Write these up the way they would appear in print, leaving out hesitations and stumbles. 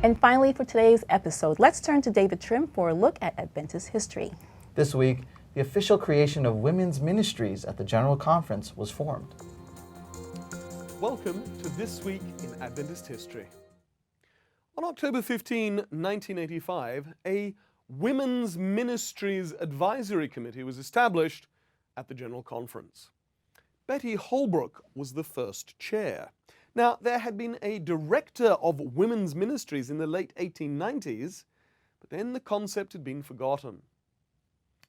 And finally, for today's episode, let's turn to David Trim for a look at Adventist history. This week, the official creation of women's ministries at the General Conference was formed. Welcome to This Week in Adventist History. On October 15, 1985, a Women's Ministries Advisory Committee was established at the General Conference. Betty Holbrook was the first chair. Now, there had been a director of women's ministries in the late 1890s, but then the concept had been forgotten.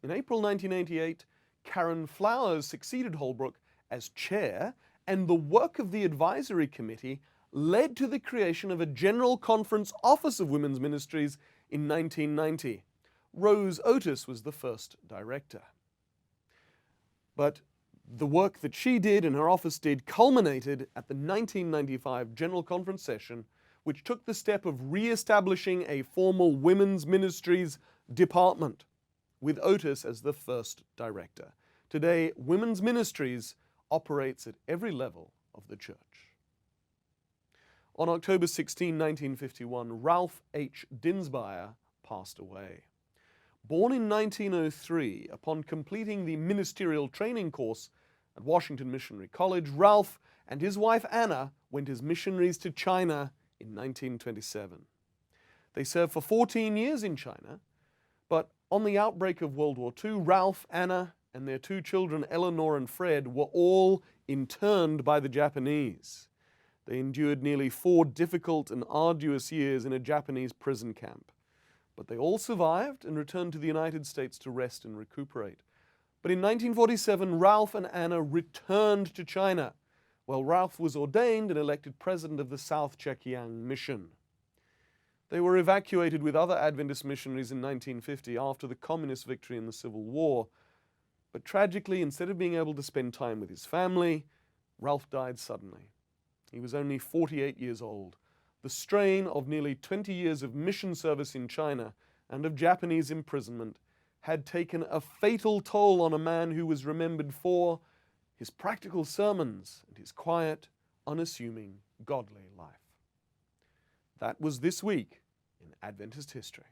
In April 1988, Karen Flowers succeeded Holbrook as chair, and the work of the advisory committee led to the creation of a General Conference Office of Women's Ministries in 1990. Rose Otis was the first director. But the work that she did and her office did culminated at the 1995 General Conference session, which took the step of re-establishing a formal women's ministries department, with Otis as the first director. Today, women's ministries operates at every level of the church. On October 16, 1951, Ralph H. Dinsbier passed away. Born in 1903, upon completing the ministerial training course at Washington Missionary College, Ralph and his wife Anna went as missionaries to China in 1927. They served for 14 years in China, but on the outbreak of World War II, Ralph, Anna, and their two children, Eleanor and Fred, were all interned by the Japanese. They endured nearly 4 difficult and arduous years in a Japanese prison camp. But they all survived and returned to the United States to rest and recuperate. But in 1947, Ralph and Anna returned to China, while Ralph was ordained and elected president of the South Chekiang Mission. They were evacuated with other Adventist missionaries in 1950 after the communist victory in the Civil War. But tragically, instead of being able to spend time with his family, Ralph died suddenly. He was only 48 years old. The strain of nearly 20 years of mission service in China and of Japanese imprisonment had taken a fatal toll on a man who was remembered for his practical sermons and his quiet, unassuming, godly life. That was This Week in Adventist History.